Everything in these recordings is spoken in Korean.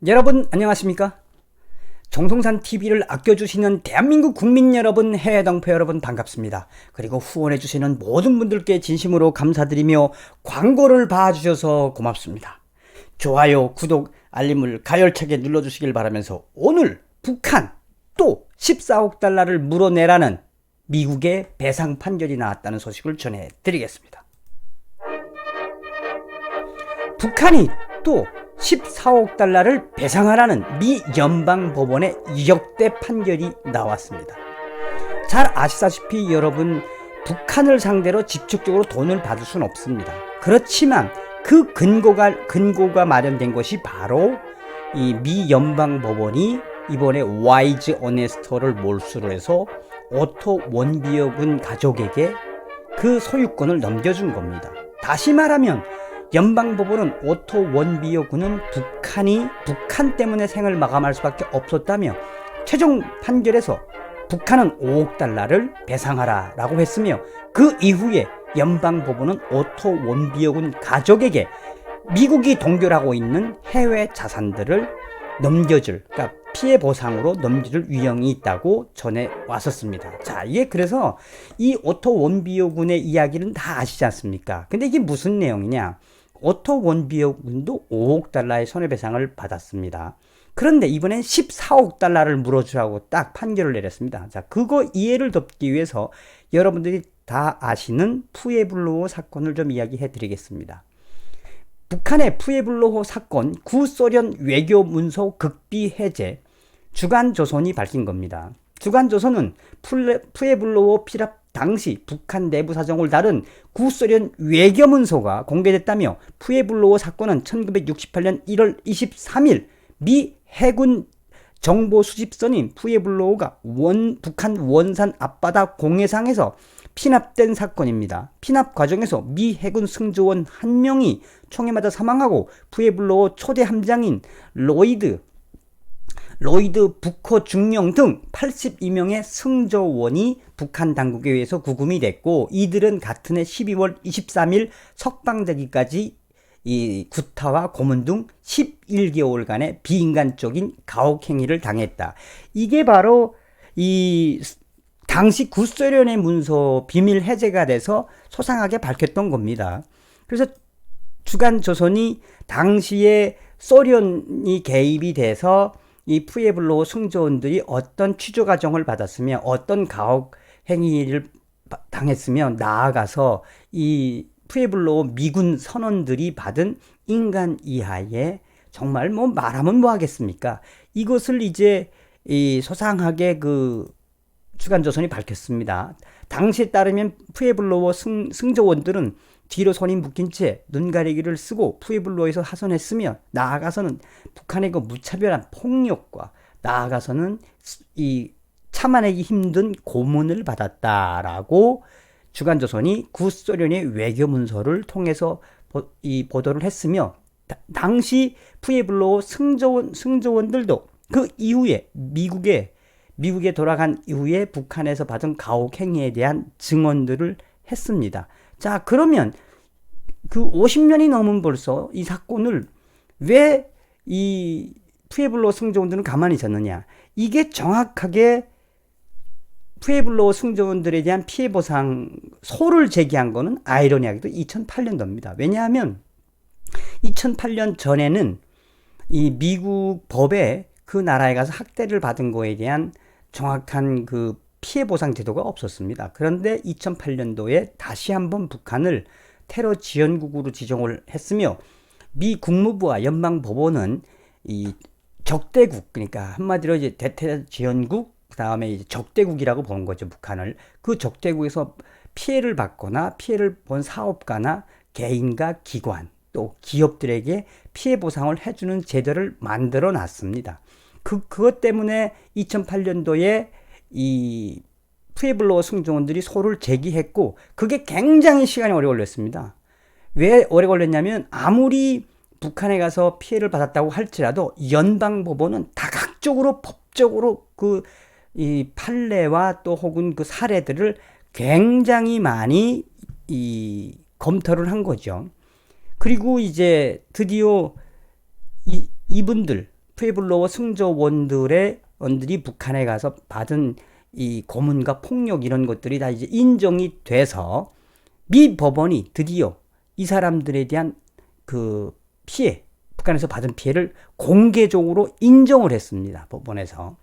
여러분 안녕하십니까? 정성산 TV를 아껴주시는 대한민국 국민 여러분, 해외 동포 여러분 반갑습니다. 그리고 후원해주시는 모든 분들께 진심으로 감사드리며 광고를 봐주셔서 고맙습니다. 좋아요, 구독, 알림을 가열차게 눌러주시길 바라면서 오늘 북한 또 14억 달러를 물어내라는 미국의 배상 판결이 나왔다는 소식을 전해드리겠습니다. 북한이 또 14억 달러를 배상하라는 미 연방법원의 역대 판결이 나왔습니다. 잘 아시다시피 여러분, 북한을 상대로 직접적으로 돈을 받을 수는 없습니다. 그렇지만 그 근거가 마련된 것이 바로 이 미 연방법원이 이번에 와이즈 어네스터를 몰수로 해서 오토 원비어군 가족에게 그 소유권을 넘겨준 겁니다. 다시 말하면 연방법원은 오토 원비어 군은 북한 때문에 생을 마감할 수밖에 없었다며 최종 판결에서 북한은 5억 달러를 배상하라 라고 했으며, 그 이후에 연방법원은 오토 원비어 군 가족에게 미국이 동결하고 있는 해외 자산들을 넘겨줄, 그러니까 피해 보상으로 넘겨줄 위험이 있다고 전해 왔었습니다. 자, 이게 그래서 이 오토 원비어 군의 이야기는 다 아시지 않습니까? 근데 이게 무슨 내용이냐? 오토 원비어 군도 5억 달러의 손해배상을 받았습니다. 그런데 이번엔 14억 달러를 물어주라고 딱 판결을 내렸습니다. 자, 그거 이해를 돕기 위해서 여러분들이 다 아시는 푸에블로호 사건을 좀 이야기해 드리겠습니다. 북한의 푸에블로호 사건, 구소련 외교 문서 극비 해제, 주간조선이 밝힌 겁니다. 주간조선은 푸에블로호 피랍 당시 북한 내부 사정을 다룬 구소련 외교문서가 공개됐다며, 푸에블로호 사건은 1968년 1월 23일 미 해군 정보 수집선인 푸에블로호가 북한 원산 앞바다 공해상에서 피납된 사건입니다. 피납 과정에서 미 해군 승조원 1명이 총에 맞아 사망하고 푸에블로호 초대 함장인 로이드 부커 중령 등 82명의 승조원이 북한 당국에 의해서 구금이 됐고, 이들은 같은 해 12월 23일 석방되기까지 이 구타와 고문 등 11개월간의 비인간적인 가혹행위를 당했다. 이게 바로 이 당시 구소련의 문서 비밀 해제가 돼서 소상하게 밝혔던 겁니다. 그래서 주간조선이 당시에 소련이 개입이 돼서 이 푸에블로호 승조원들이 어떤 취조 과정을 받았으며 어떤 가혹 행위를 당했으며, 나아가서 이 푸에블로호 미군 선원들이 받은 인간 이하의, 정말 뭐 말하면 뭐 하겠습니까? 이것을 이제 이 소상하게 그 주간조선이 밝혔습니다. 당시에 따르면 푸에블로호 승조원들은 뒤로 손이 묶인 채 눈가리기를 쓰고 푸에블로호에서 하선했으며, 나아가서는 북한의 그 무차별한 폭력과 나아가서는 이 참아내기 힘든 고문을 받았다라고 주간조선이 구소련의 외교문서를 통해서 이 보도를 했으며, 당시 푸에블로호 승조원들도 그 이후에 미국에 돌아간 이후에 북한에서 받은 가혹 행위에 대한 증언들을 했습니다. 자, 그러면 그 50년이 넘은 벌써 이 사건을 왜 이 푸에블로호 승조원들은 가만히 있었느냐? 이게 정확하게 푸에블로호 승조원들에 대한 피해 보상 소를 제기한 거는 아이러니하게도 2008년도입니다. 왜냐하면 2008년 전에는 이 미국 법에 그 나라에 가서 학대를 받은 거에 대한 정확한 그 피해 보상 제도가 없었습니다. 그런데 2008년도에 다시 한번 북한을 테러 지원국으로 지정을 했으며, 미 국무부와 연방법원은 이 적대국, 그러니까 한마디로 이제 대테러 지원국, 그 다음에 이제 적대국이라고 본 거죠, 북한을. 그 적대국에서 피해를 받거나 피해를 본 사업가나 개인과 기관 또 기업들에게 피해 보상을 해주는 제도를 만들어 놨습니다. 그것 때문에 2008년도에 이 푸에블로호 승조원들이 소를 제기했고, 그게 굉장히 시간이 오래 걸렸습니다. 왜 오래 걸렸냐면, 아무리 북한에 가서 피해를 받았다고 할지라도 연방법원은 다각적으로 법적으로 그 이 판례와 또 혹은 그 사례들을 굉장히 많이 이 검토를 한 거죠. 그리고 이제 드디어 이분들 푸에블로어 승조원들이 북한에 가서 받은 이 고문과 폭력 이런 것들이 다 이제 인정이 돼서 미 법원이 드디어 이 사람들에 대한 그 피해, 북한에서 받은 피해를 공개적으로 인정을 했습니다. 법원에서.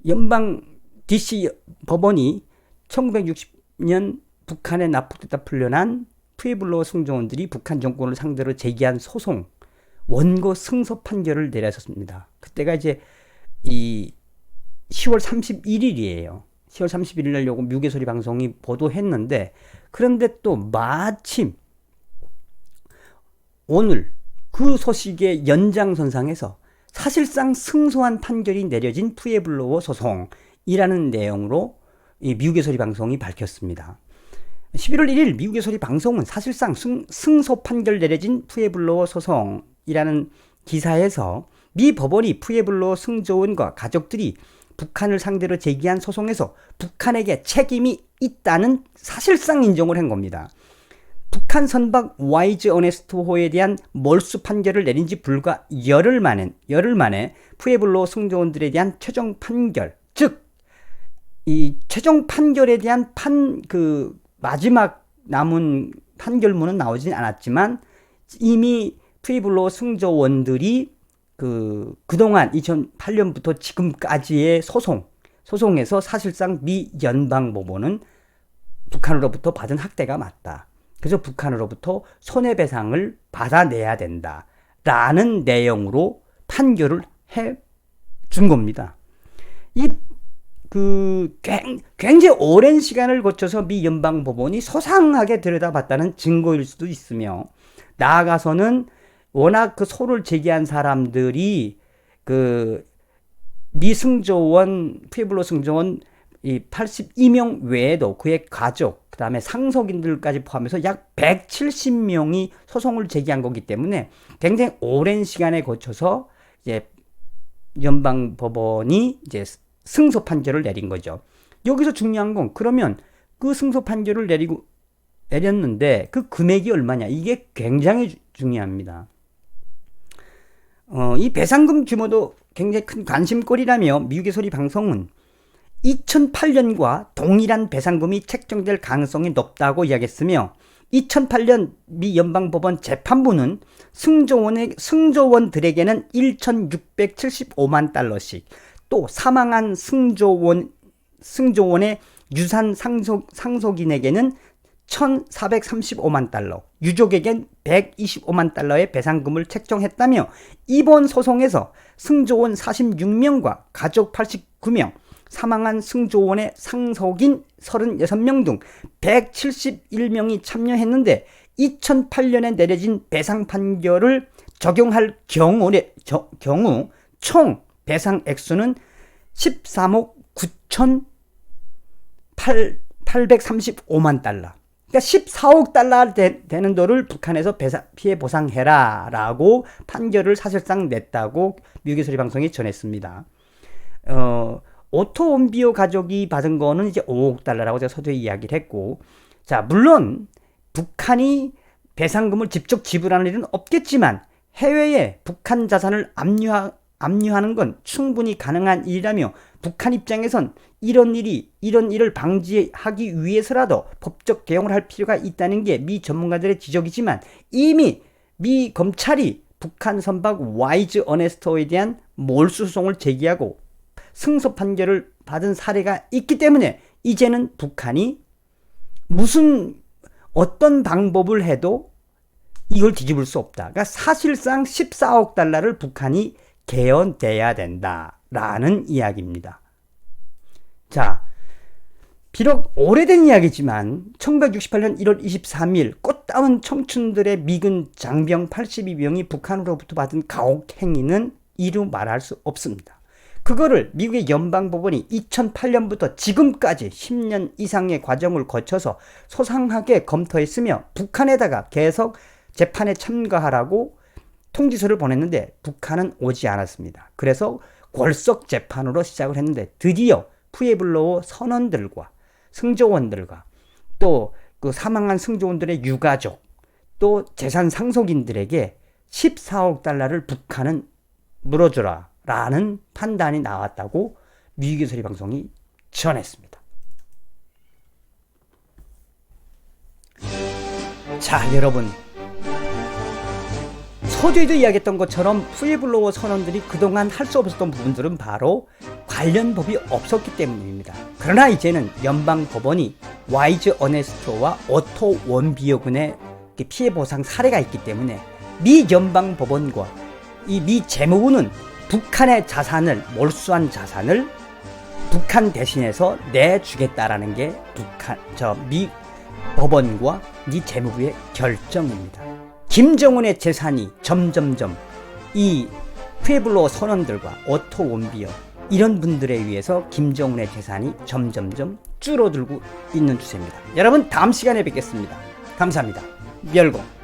연방 DC 법원이 1960년 북한에 납북됐다 풀려난 푸에블로어 승조원들이 북한 정권을 상대로 제기한 소송 원고 승소 판결을 내렸었습니다. 그때가 이제 이 10월 31일이에요. 10월 31일 날 요거 뮤게소리 방송이 보도했는데, 그런데 또 마침 오늘 그 소식의 연장선상에서 사실상 승소한 판결이 내려진 푸에블로어 소송이라는 내용으로 이 미국의 소리 방송이 밝혔습니다. 11월 1일 미국의 소리 방송은 사실상 승소 판결 내려진 푸에블로어 소송이라는 기사에서 미 법원이 푸에블로어 승조원과 가족들이 북한을 상대로 제기한 소송에서 북한에게 책임이 있다는 사실상 인정을 한 겁니다. 북한 선박 와이즈 어네스트호에 대한 몰수 판결을 내린 지 불과 열흘 만에 푸에블로어 승조원들에 대한 최종 판결, 즉 이 최종 판결에 대한 마지막 남은 판결문은 나오진 않았지만 이미 푸에블로어 승조원들이 그동안 2008년부터 지금까지의 소송에서 사실상 미 연방법원은 북한으로부터 받은 학대가 맞다. 그래서 북한으로부터 손해배상을 받아내야 된다라는 내용으로 판결을 해준 겁니다. 굉장히 오랜 시간을 거쳐서 미 연방법원이 소상하게 들여다봤다는 증거일 수도 있으며, 나아가서는 워낙 그 소를 제기한 사람들이 미 승조원, 푸에블로어 승조원 이 82명 외에도 그의 가족, 그 다음에 상속인들까지 포함해서 약 170명이 소송을 제기한 거기 때문에 굉장히 오랜 시간에 거쳐서 이제 연방법원이 이제 승소 판결을 내린 거죠. 여기서 중요한 건, 그러면 그 승소 판결을 내렸는데 그 금액이 얼마냐? 이게 굉장히 중요합니다. 이 배상금 규모도 굉장히 큰 관심거리라며 미국의 소리 방송은 2008년과 동일한 배상금이 책정될 가능성이 높다고 이야기했으며, 2008년 미 연방법원 재판부는 승조원들에게는 1,675만 달러씩, 또 사망한 승조원의 유산 상속인에게는 1,435만 달러, 유족에겐 125만 달러의 배상금을 책정했다며, 이번 소송에서 승조원 46명과 가족 89명, 사망한 승조원의 상속인 36명 등 171명이 참여했는데, 2008년에 내려진 배상 판결을 적용할 경우 총 배상 액수는 13억 9,835만 달러. 그러니까 14억 달러 되는 돈을 북한에서 피해 보상해라 라고 판결을 사실상 냈다고 미국의 소리 방송이 전했습니다. 오토 온비오 가족이 받은 거는 이제 5억 달러라고 제가 서두에 이야기를 했고, 자, 물론 북한이 배상금을 직접 지불하는 일은 없겠지만 해외에 북한 자산을 압류하는 건 충분히 가능한 일이라며, 북한 입장에선 이런 일을 방지하기 위해서라도 법적 대응을 할 필요가 있다는 게 미 전문가들의 지적이지만, 이미 미 검찰이 북한 선박 와이즈 어네스트호에 대한 몰수 소송을 제기하고 승소 판결을 받은 사례가 있기 때문에 이제는 북한이 어떤 방법을 해도 이걸 뒤집을 수 없다. 그러니까 사실상 14억 달러를 북한이 개헌돼야 된다라는 이야기입니다. 자, 비록 오래된 이야기지만 1968년 1월 23일 꽃다운 청춘들의 미군 장병 82명이 북한으로부터 받은 가혹 행위는 이루 말할 수 없습니다. 그거를 미국의 연방법원이 2008년부터 지금까지 10년 이상의 과정을 거쳐서 소상하게 검토했으며, 북한에다가 계속 재판에 참가하라고 통지서를 보냈는데 북한은 오지 않았습니다. 그래서 골석 재판으로 시작을 했는데, 드디어 푸에블로어 선원들과 승조원들과 또 그 사망한 승조원들의 유가족, 또 재산 상속인들에게 14억 달러를 북한은 물어줘라 라는 판단이 나왔다고 미국의 소리 방송이 전했습니다. 자, 여러분, 서두에도 이야기했던 것처럼 후예블로워 선원들이 그동안 할 수 없었던 부분들은 바로 관련 법이 없었기 때문입니다. 그러나 이제는 연방법원이 와이즈 어네스트와 오토 원비어군의 피해보상 사례가 있기 때문에 미 연방법원과 이 미 재무부는 북한의 자산을, 몰수한 자산을 북한 대신해서 내주겠다라는 게 미 법원과 미 재무부의 결정입니다. 김정은의 재산이 점점점 이 푸에블로 선원들과 오토 원비어 이런 분들에 의해서 김정은의 재산이 점점점 줄어들고 있는 추세입니다. 여러분, 다음 시간에 뵙겠습니다. 감사합니다. 멸공.